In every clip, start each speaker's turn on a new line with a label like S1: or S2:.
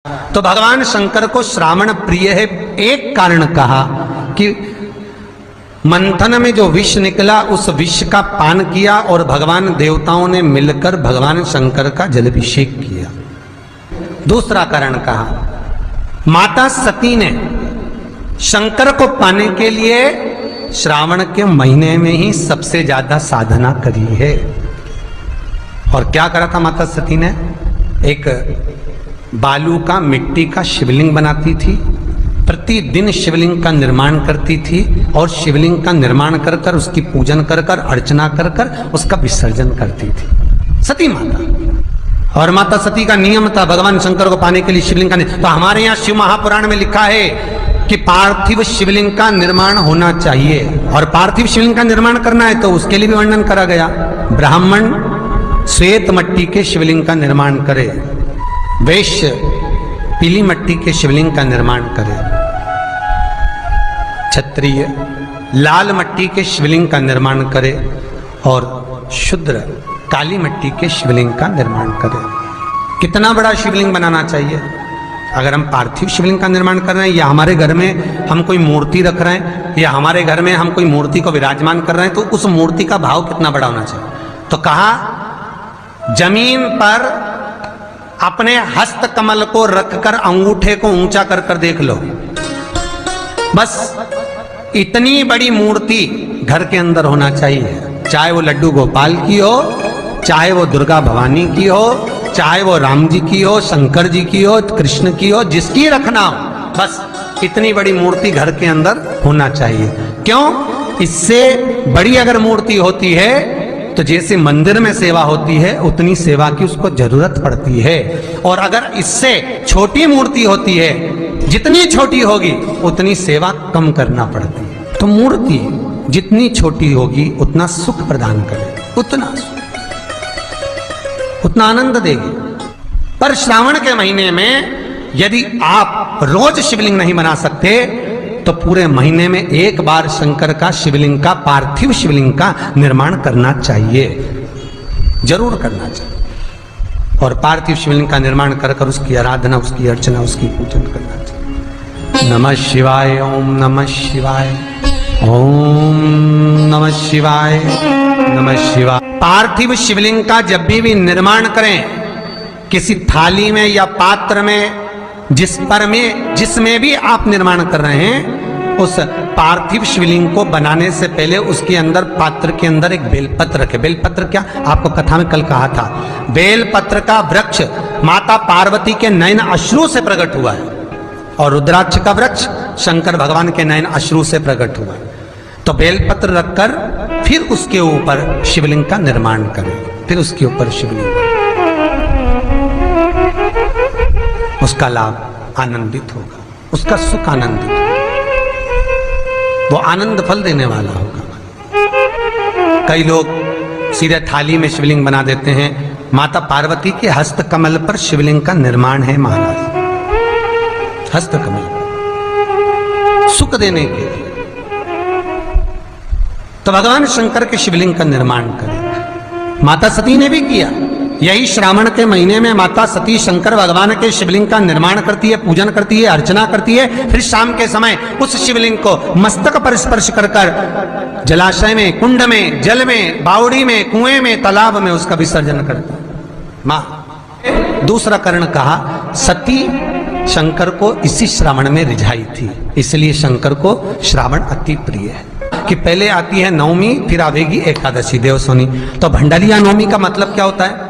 S1: तो भगवान शंकर को श्रावण प्रिय है। एक कारण कहा कि मंथन में जो विष निकला उस विष का पान किया और भगवान देवताओं ने मिलकर भगवान शंकर का जलाभिषेक किया। दूसरा कारण कहा माता सती ने शंकर को पाने के लिए श्रावण के महीने में ही सबसे ज्यादा साधना करी है। और क्या करा था माता सती ने? एक बालू का मिट्टी का शिवलिंग बनाती थी, प्रतिदिन शिवलिंग का निर्माण करती थी और शिवलिंग का निर्माण कर कर उसकी पूजन कर कर अर्चना कर कर उसका विसर्जन करती थी सती माता। और माता सती का नियम था भगवान शंकर को पाने के लिए शिवलिंग का तो हमारे यहाँ शिव महापुराण में लिखा है कि पार्थिव शिवलिंग का निर्माण होना चाहिए। और पार्थिव शिवलिंग का निर्माण करना है तो उसके लिए भी वर्णन करा गया। ब्राह्मण श्वेत मट्टी के शिवलिंग का निर्माण करे, वैश्य पीली मट्टी के शिवलिंग का निर्माण करे, क्षत्रिय लाल मट्टी के शिवलिंग का निर्माण करे और शूद्र काली मट्टी के शिवलिंग का निर्माण करे। कितना बड़ा शिवलिंग बनाना चाहिए? अगर हम पार्थिव शिवलिंग का निर्माण कर रहे हैं या हमारे घर में हम कोई मूर्ति रख रहे हैं या हमारे घर में हम कोई मूर्ति को विराजमान कर रहे हैं तो उस मूर्ति का भाव कितना बड़ा होना चाहिए? तो कहा जमीन पर अपने हस्त कमल को रखकर अंगूठे को ऊंचा कर कर देख लो, बस इतनी बड़ी मूर्ति घर के अंदर होना चाहिए। चाहे वो लड्डू गोपाल की हो, चाहे वो दुर्गा भवानी की हो, चाहे वो राम जी की हो, शंकर जी की हो, कृष्ण की हो, जिसकी रखना हो, बस इतनी बड़ी मूर्ति घर के अंदर होना चाहिए। क्यों? इससे बड़ी अगर मूर्ति होती है तो जैसे मंदिर में सेवा होती है उतनी सेवा की उसको जरूरत पड़ती है। और अगर इससे छोटी मूर्ति होती है, जितनी छोटी होगी उतनी सेवा कम करना पड़ती है। तो मूर्ति जितनी छोटी होगी उतना सुख प्रदान करेगी, उतना आनंद देगी। पर श्रावण के महीने में यदि आप रोज शिवलिंग नहीं बना सकते तो पूरे महीने में एक बार शंकर का शिवलिंग का पार्थिव शिवलिंग का निर्माण करना चाहिए, जरूर करना चाहिए। और पार्थिव शिवलिंग का निर्माण कर कर उसकी आराधना, उसकी अर्चना, उसकी पूजन करना चाहिए। नमः शिवाय, ओम नमः शिवाय, ओम नमः शिवाय, नमः शिवाय। पार्थिव शिवलिंग का जब भी निर्माण करें किसी थाली में या पात्र में जिसमें भी आप निर्माण कर रहे हैं, उस पार्थिव शिवलिंग को बनाने से पहले उसके अंदर पात्र के अंदर एक बेलपत्र रखे। बेलपत्र क्या? आपको कथा में कल कहा था, बेलपत्र का वृक्ष माता पार्वती के नयन अश्रु से प्रकट हुआ है और रुद्राक्ष का वृक्ष शंकर भगवान के नयन अश्रु से प्रकट हुआ है। तो बेलपत्र रखकर फिर उसके ऊपर शिवलिंग का निर्माण करें, फिर उसके ऊपर शिवलिंग, उसका लाभ आनंदित होगा, उसका सुख आनंदित होगा, वो आनंद फल देने वाला होगा। कई लोग सीधे थाली में शिवलिंग बना देते हैं। माता पार्वती के हस्त कमल पर शिवलिंग का निर्माण है महाराज, हस्त कमल सुख देने के लिए। तो भगवान शंकर के शिवलिंग का निर्माण करें। माता सती ने भी किया। यही श्रावण के महीने में माता सती शंकर भगवान के शिवलिंग का निर्माण करती है, पूजन करती है, अर्चना करती है। फिर शाम के समय उस शिवलिंग को मस्तक पर स्पर्श कर कर जलाशय में, कुंड में, जल में, बावड़ी में, कुएं में, तालाब में उसका विसर्जन करती है मां। दूसरा कारण कहा सती शंकर को इसी श्रावण में रिझाई थी, इसलिए शंकर को श्रावण अति प्रिय है। कि पहले आती है नवमी, फिर आवेगी एकादशी देवसोनी। तो भंडारिया नवमी का मतलब क्या होता है?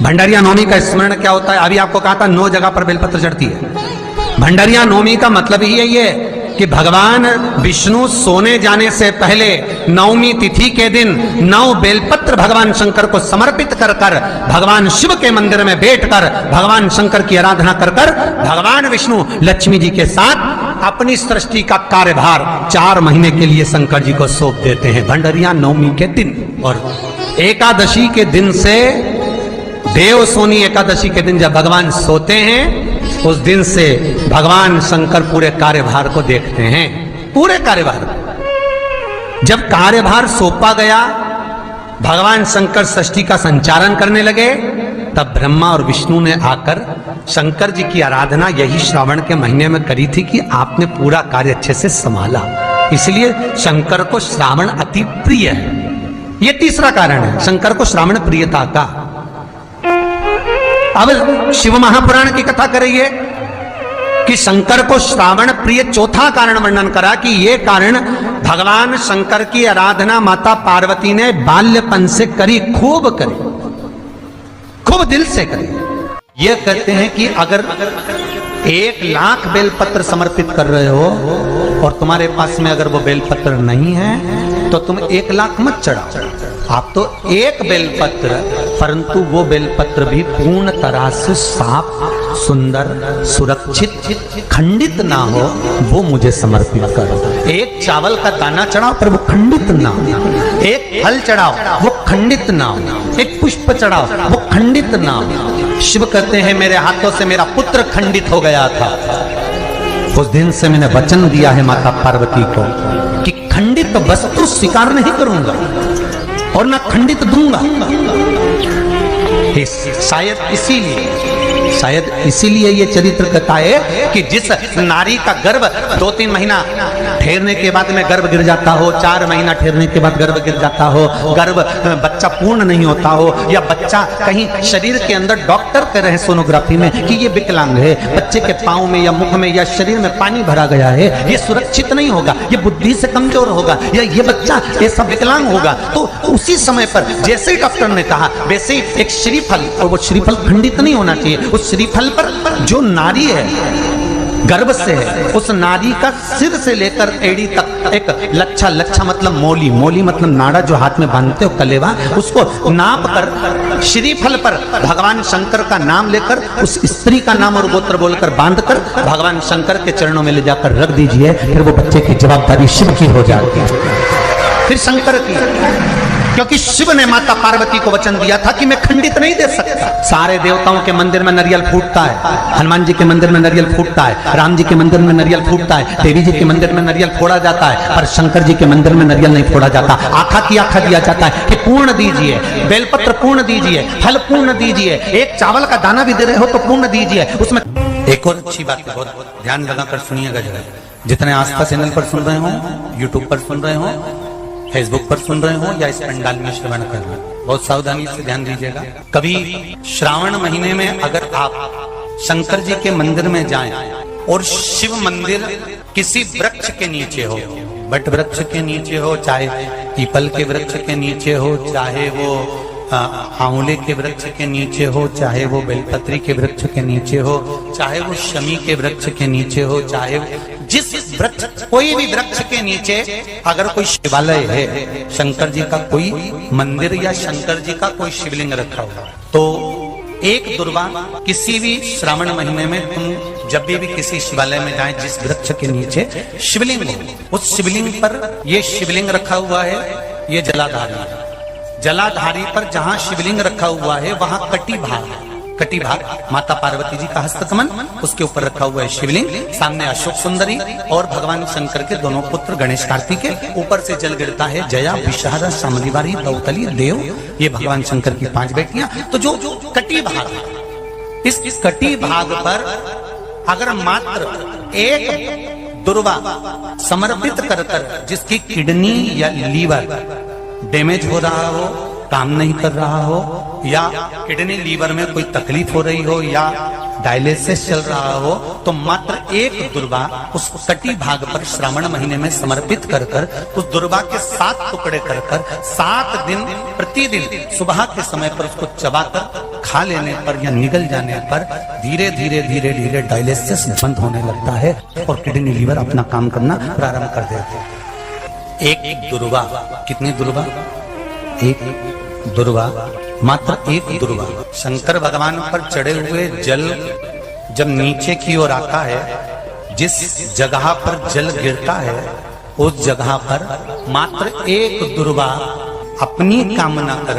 S1: भंडारिया नवमी का स्मरण क्या होता है? अभी आपको कहा था 9 जगह पर बेलपत्र चढ़ती है। भंडारिया नवमी का मतलब ही यही है कि भगवान विष्णु सोने जाने से पहले नवमी तिथि के दिन 9 बेलपत्र भगवान शंकर को समर्पित कर कर भगवान शिव के मंदिर में बैठकर भगवान शंकर की आराधना कर कर भगवान विष्णु लक्ष्मी जी के साथ अपनी सृष्टि का कार्यभार 4 महीने के लिए शंकर जी को सौंप देते हैं भंडारिया नवमी के दिन। और एकादशी के दिन से, देव सोनी एकादशी के दिन जब भगवान सोते हैं, उस दिन से भगवान शंकर पूरे कार्यभार को देखते हैं, पूरे कार्यभार को। जब कार्यभार सौंपा गया, भगवान शंकर सृष्टि का संचालन करने लगे, तब ब्रह्मा और विष्णु ने आकर शंकर जी की आराधना यही श्रावण के महीने में करी थी कि आपने पूरा कार्य अच्छे से संभाला, इसलिए शंकर को श्रावण अति प्रिय है। यह तीसरा कारण है शंकर को श्रावण प्रियता का। अब शिव महापुराण की कथा करिए कि शंकर को श्रावण प्रिय चौथा कारण वर्णन करा कि यह कारण भगवान शंकर की आराधना माता पार्वती ने बाल्यपन से करी, खूब करी, खूब दिल से करी। यह कहते हैं कि अगर 1,00,000 बेलपत्र समर्पित कर रहे हो और तुम्हारे पास में अगर वो बेलपत्र नहीं है तो तुम 1,00,000 मत चढ़ाओ, आप तो एक बेलपत्र, परंतु वो बेलपत्र भी पूर्ण तरह से साफ, सुंदर, सुरक्षित, खंडित ना हो, वो मुझे समर्पित करो। एक चावल का दाना चढ़ाओ पर वो खंडित ना हो, एक फल चढ़ाओ वो खंडित ना हो, एक पुष्प चढ़ाओ वो खंडित ना हो। शिव कहते हैं मेरे हाथों से मेरा पुत्र खंडित हो गया था, उस दिन से मैंने वचन दिया है माता पार्वती को कि खंडित वस्तु स्वीकार नहीं करूंगा और ना खंडित दूंगा। शायद इसीलिए ये चरित्र कहता है कि जिस नारी का गर्भ 2-3 महीना ठहरने के बाद में गर्भ गिर जाता हो, 4 महीना ठहरने के बाद गर्भ गिर जाता हो, गर्भ बच्चा पूर्ण नहीं होता हो, या बच्चा कहीं शरीर के अंदर डॉक्टर कह रहे हैं सोनोग्राफी में कि ये विकलांग है, बच्चे के पांव में या मुख में या शरीर में पानी भरा गया है, ये सुरक्षित नहीं होगा, ये बुद्धि से कमजोर होगा, या ये बच्चा ऐसा विकलांग होगा, तो उसी समय पर जैसे ही डॉक्टर ने कहा वैसे ही एक श्रीफल, और वो श्रीफल खंडित नहीं होना चाहिए, उस श्रीफल पर जो नारी है गर्भ से है, उस नारी का सिर से लेकर एड़ी तक एक लच्छा मतलब मोली मतलब नाड़ा जो हाथ में बांधते हो कलेवा, उसको नाप कर श्रीफल पर भगवान शंकर का नाम लेकर उस स्त्री का नाम और गोत्र बोलकर बांधकर भगवान शंकर के चरणों में ले जाकर रख दीजिए, फिर वो बच्चे की जवाबदारी शिव की हो जाती है, फिर शंकर की, क्योंकि शिव ने माता पार्वती को वचन दिया था कि मैं खंडित नहीं दे सकता। सारे देवताओं के मंदिर में नारियल फूटता है, हनुमान जी के मंदिर में नारियल फूटता है, राम जी के मंदिर में नारियल फूटता है, देवी जी के मंदिर में नारियल फोड़ा जाता है, पर शंकर जी के मंदिर में नारियल नहीं फोड़ा जाता। आखा की आखा दिया जाता है कि पूर्ण दीजिए, बेलपत्र पूर्ण दीजिए, फल पूर्ण दीजिए, एक चावल का दाना भी दे रहे हो तो पूर्ण दीजिए। उसमें एक और अच्छी बात है, बहुत ध्यान लगाकर सुनिएगा जरा, जितने आस्था चैनल पर सुन रहे हो, यूट्यूब पर सुन रहे हो, फेसबुक पर सुन रहे हो या इस पंडाल में श्रवण कर रहे हो, बहुत सावधानी से ध्यान दीजिएगा। कभी श्रावण महीने में अगर आप शंकर जी के मंदिर में जाएं और शिव मंदिर किसी वृक्ष के नीचे हो, बट वृक्ष के नीचे हो, चाहे पीपल के वृक्ष के नीचे हो, चाहे वो आंवले के वृक्ष के नीचे हो, चाहे वो बेलपत्री के वृक्ष के नीचे हो, चाहे वो शमी के वृक्ष के नीचे हो, चाहे जिस वृक्ष, कोई भी वृक्ष के नीचे अगर कोई शिवालय है, शंकर जी का कोई मंदिर या शंकर जी का कोई शिवलिंग रखा हुआ, तो एक दुर्वा किसी भी श्रावण महीने में तुम जब भी किसी शिवालय में जाएं, जिस वृक्ष के नीचे शिवलिंग हो, उस शिवलिंग पर ये शिवलिंग रखा हुआ है, ये जलाधारी है, जलाधारी पर जहां शिवलिंग रखा हुआ है वहां कटी भाग माता पार्वती जी का हस्तकमल, उसके ऊपर रखा हुआ है शिवलिंग, सामने अशोक सुंदरी और भगवान शंकर के दोनों पुत्र गणेश कार्तिक के, ऊपर से जल गिरता है जया, विषहारा, शामलीवारी, दौतली, देव, ये भगवान शंकर की 5 बेटियां। तो जो कटी भाग, इस कटी भाग पर अगर मात्र एक दुर्वा समर्पित कर जिसकी किडनी या लीवर डैमेज हो रहा हो, काम नहीं कर रहा हो, या किडनी लीवर में कोई तकलीफ हो रही हो, या डायलिसिस चल रहा हो, तो मात्र एक दुर्वा उस कटी भाग पर श्रावण महीने में समर्पित कर उस दुर्वा के 7 टुकड़े कर 7 दिन प्रतिदिन सुबह के समय पर उसको चबाकर खा लेने पर या निगल जाने पर धीरे धीरे डायलिसिस बंद होने लगता है और किडनी लीवर अपना काम करना प्रारंभ कर देते हैं। एक दुर्वा, कितनी दुर्वा? एक दुर्वा, मात्र एक दुर्वा। शंकर भगवान पर चढ़े हुए जल जब नीचे की ओर आता है, जिस जगह पर जल गिरता है उस जगह पर मात्र एक दुर्वा अपनी कामना कर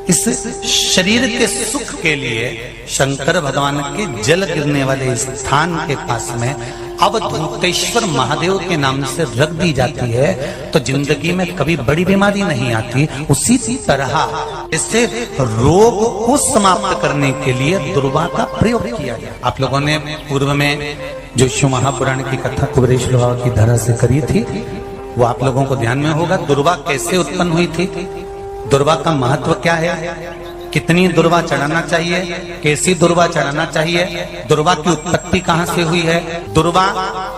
S1: इस शरीर के सुख के लिए शंकर भगवान के जल गिरने वाले स्थान के पास में अवधूतेश्वर महादेव के नाम से रख दी जाती है तो जिंदगी में कभी बड़ी बीमारी नहीं आती। उसी तरह इससे रोग को समाप्त करने के लिए दुर्वा का प्रयोग किया गया। आप लोगों ने पूर्व में जो शिव महापुराण की कथा कुबेरेश बाबा की धरा से करी थी वो आप लोगों को ध्यान में होगा। दुर्वा कैसे उत्पन्न हुई थी, दुर्वा का महत्व क्या है, कितनी दुर्वा चढ़ाना चाहिए, कैसी दुर्वा चढ़ाना चाहिए, दुर्वा की उत्पत्ति कहां से हुई है, दुर्वा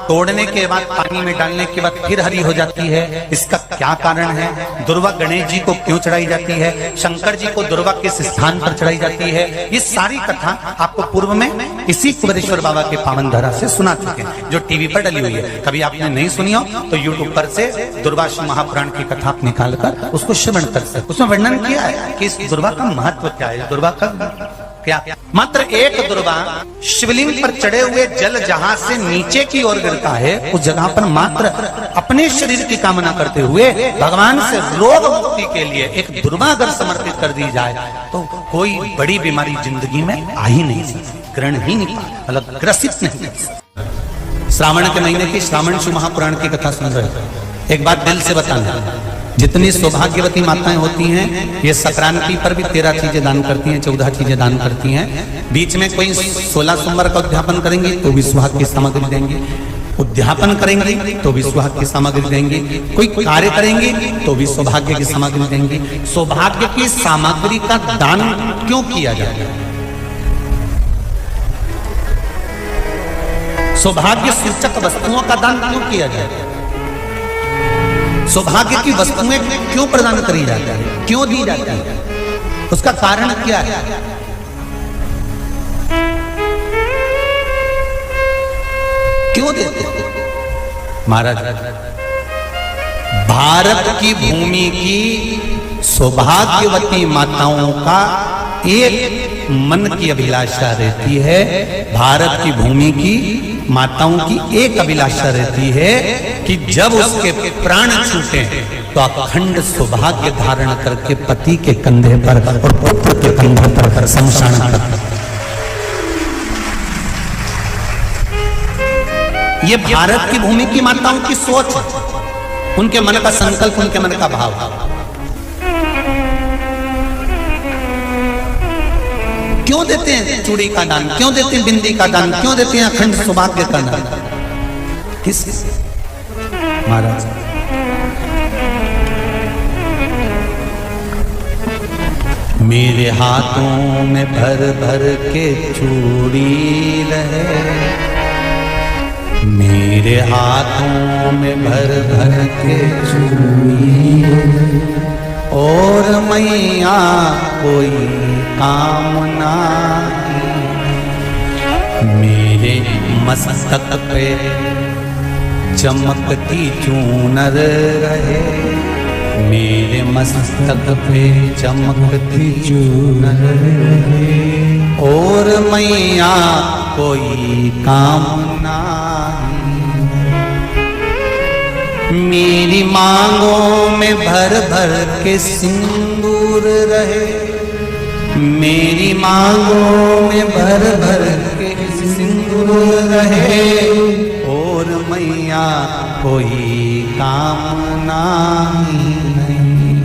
S1: तोड़ने के बाद पानी में डालने के बाद फिर हरी हो जाती है, इसका क्या कारण है, दुर्वा गणेश जी को क्यों चढ़ाई जाती है, शंकर जी को दुर्वा किस स्थान पर चढ़ाई जाती है, ये सारी कथा आपको पूर्व में इसी कुबेरेश्वर बाबा के पावन धरा से सुना चुके हैं जो टीवी पर डली हुई है। कभी आपने नहीं सुनी हो तो यूट्यूब पर से दुर्वा महापुराण की कथा आप निकाल कर उसको श्रवण कर सकते। उसमें वर्णन किया है कि इस दुर्वा का महत्व क्या है, दुर्वा का क्या। मात्र एक दुर्वा शिवलिंग पर चढ़े हुए जल जहां से नीचे की ओर गिरता है उस जगह पर मात्र अपने शरीर की कामना करते हुए भगवान से रोग मुक्ति के लिए एक दुर्वा अगर समर्पित कर दी जाए तो कोई बड़ी बीमारी जिंदगी में आ ही नहीं सकती, ग्रहण ही नहीं, मतलब ग्रसित नहीं कर सकती। श्रावण के महीने की श्रावण शिव महापुराण की कथा सुन रहे हो, एक बात दिल से बताना, जितनी सौभाग्यवती माताएं होती हैं ये संक्रांति पर भी 13 चीजें दान करती हैं, 14 चीजें दान करती हैं। बीच में कोई 16 सोमवार का उद्यापन करेंगी तो भी सुहाग की सामग्री देंगी, उद्यापन करेंगी तो भी सुहाग की सामग्री देंगी, कोई कार्य करेंगी तो भी सौभाग्य की सामग्री देंगी। सौभाग्य की सामग्री का दान क्यों किया जाता है, सौभाग्य सूचक वस्तुओं का दान क्यों किया जाता है, सौभाग्य की वस्तुएं क्यों प्रदान करी जाती है, क्यों दी जाती है, उसका कारण क्या है। क्यों देते महाराज, भारत की भूमि की सौभाग्यवती माताओं का एक मन की अभिलाषा रहती है, भारत की भूमि की माताओं की एक अभिलाषा रहती है कि जब उसके प्राण छूटे तो अखंड सौभाग्य धारण करके पति के कंधे पर और पुत्र के कंधे पर शमशान कर। ये भारत की भूमि की माताओं की सोच है, उनके मन का संकल्प, उनके मन का भाव। क्यों देते हैं चूड़ी का दान, क्यों देते हैं बिंदी का दान, क्यों देते हैं अखंड सौभाग्य का दान, किस महाराज। मेरे हाथों में भर भर के चूड़ी रहे, मेरे हाथों में भर भर के चूड़ी और मैया कोई कामना की, मेरे मस्तक पे चमकती चूनर रहे, मेरे मस्तक पे चमकती चूनर रहे और मैया कोई कामना, मेरी मांगों में भर भर के सिंदूर रहे, मेरी मांगों में भर भर के सिंदूर रहे और मैया कोई कामना नहीं,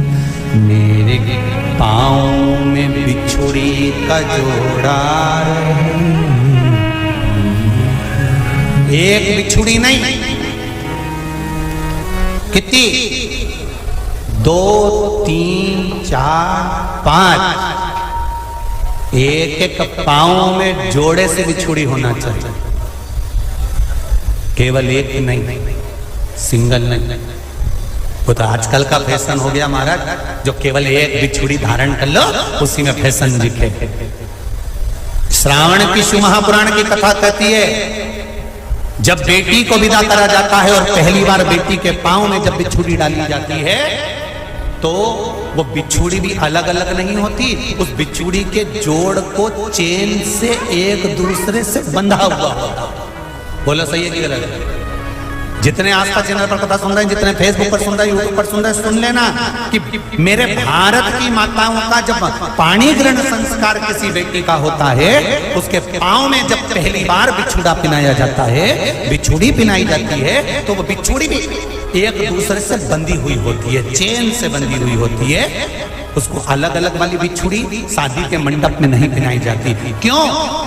S1: मेरे पाँव में बिछुड़ी का जोड़ा रहे, एक बिछुड़ी नहीं, कितनी, 2 3 4 5, एक एक पाँव में जोड़े से बिछुड़ी होना चाहिए, केवल एक नहीं, सिंगल नहीं। वो तो आजकल का फैशन हो गया महाराज, जो केवल एक बिछुड़ी धारण कर लो उसी में फैशन दिखे। श्रावण की शिव महापुराण की कथा कहती है जब बेटी को विदा करा जाता है और पहली बार बेटी के पांव में जब बिछुड़ी डाली जाती है तो वो बिछुड़ी भी अलग अलग नहीं होती, उस बिछुड़ी के जोड़ को चेन से एक दूसरे से बंधा हुआ होता। बोलो सही है कि गलत है? जितने आस्था चैनल पर कथा सुन रहे हैं, जितने फेसबुक पर सुन रहे हैं, यूट्यूब पर सुन रहे हैं, सुन लेना कि मेरे भारत की माताओं का जब पाणी ग्रहण संस्कार किसी बेटी का होता है, उसके पांव में जब पहली बार बिछुड़ा पिनाया जाता है, बिछुड़ी पिनाई जाती है, तो वो बिछुड़ी भी एक दूसरे से बंधी हुई होती है, चेन से बंधी हुई होती है। उसको अलग अलग वाली बिछुड़ी शादी के मंडप में नहीं पिनाई जाती। क्यों?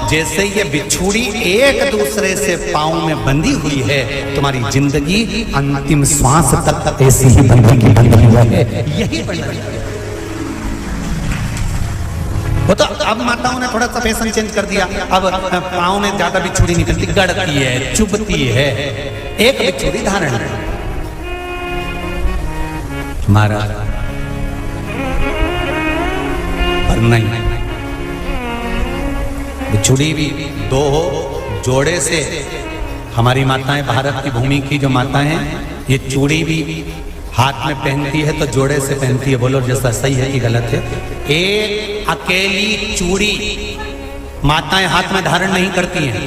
S1: जैसे ये बिछुड़ी एक दूसरे से पांव में बंधी हुई है, तुम्हारी जिंदगी अंतिम श्वास तक ऐसी ही बंधी हुई है, यही बंधी है। वो तो अब माताओं ने थोड़ा सा फैशन चेंज कर दिया, अब पांव में ज्यादा बिछुड़ी निकलती, गड़ती है, चुभती है, एक बिछुड़ी धारण है। हमारा पर नहीं, बिछुड़ी भी दो हो, जोड़े से। हमारी माताएं, भारत की भूमि की जो माताएं हैं, ये चूड़ी भी हाथ में पहनती है तो जोड़े से पहनती है। बोलो जैसा सही है कि गलत है? एक अकेली चूड़ी माताएं हाथ में धारण नहीं करती हैं।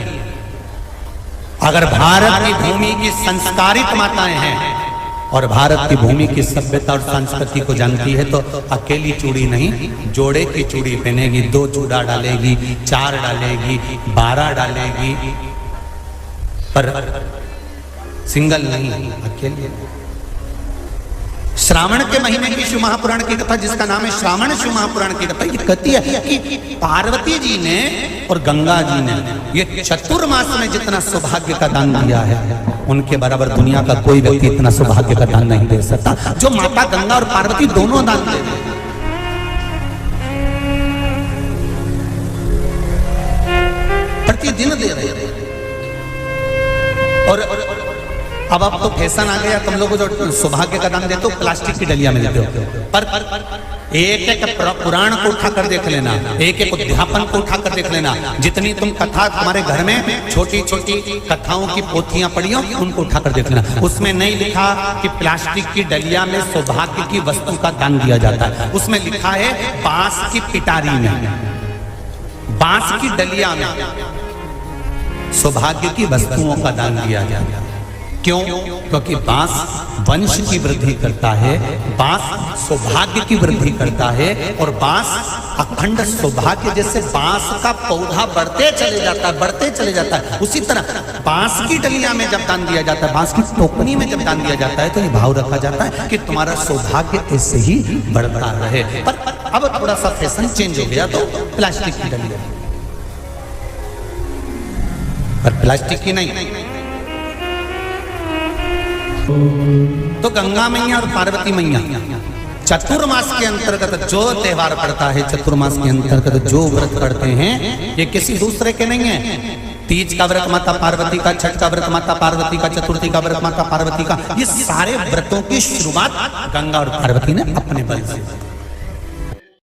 S1: अगर भारत की भूमि की संस्कारित माताएं हैं और भारत की भूमि की सभ्यता और संस्कृति को जानती है, तो अकेली चूड़ी नहीं, जोड़े की चूड़ी पहनेगी, 2 चूड़ा डालेगी, 4 डालेगी, 12 डालेगी, पर सिंगल नहीं, अकेले। श्रावण के महीने की शिव महापुराण की कथा, जिसका नाम है श्रावण शिव महापुराण की कथा, ये कहती है कि पार्वती जी ने और गंगा जी ने ये चतुर्मास में जितना सौभाग्य का दान दिया है, उनके बराबर दुनिया का कोई व्यक्ति इतना सौभाग्य का दान नहीं दे सकता, जो माता गंगा और पार्वती दोनों दान दे। प्रतिदिन दे रहे थे। और अब तो फैशन आ गया, तुम लोग जो सौभाग्य का दान देते हो प्लास्टिक की डलिया में देते हो। पर एक एक पुराण को उठाकर देख लेना, एक एक अध्यापन को उठाकर देख लेना, जितनी तुम कथा तुम्हारे घर में छोटी छोटी कथाओं की पोथियां पड़ी हो, उनको उठाकर देख लेना। उसमें नहीं लिखा कि प्लास्टिक की डलिया में सौभाग्य की वस्तु का दान दिया जाता है। उसमें लिखा है बांस की पिटारी में, बांस की डलिया में सौभाग्य की वस्तुओं का दान दिया जाता है। क्यों? क्योंकि बांस वंश की वृद्धि करता है, बांस सौभाग्य की वृद्धि करता है, और बांस अखंड सौभाग्य, जैसे बांस का पौधा बढ़ते चले जाता है, बढ़ते चले जाता है, उसी तरह बांस की डलिया में जब दान दिया जाता है, बांस की टोकनी में जब दान दिया जाता है, तो ये भाव रखा जाता है कि तुम्हारा सौभाग्य ऐसे ही बढ़ता रहे। पर अब थोड़ा सा फैशन चेंज हो गया, तो प्लास्टिक की डलिया, पर प्लास्टिक की नहीं। तो गंगा मैया और पार्वती मैया चतुर्मास के अंतर्गत जो त्योहार पड़ता है, चतुर्मास के अंतर्गत जो व्रत पड़ते हैं, ये किसी दूसरे के नहीं है। तीज का व्रत माता पार्वती का, छठ का व्रत माता पार्वती का, चतुर्थी का व्रत माता पार्वती का, ये सारे व्रतों की शुरुआत गंगा और पार्वती ने अपने बल से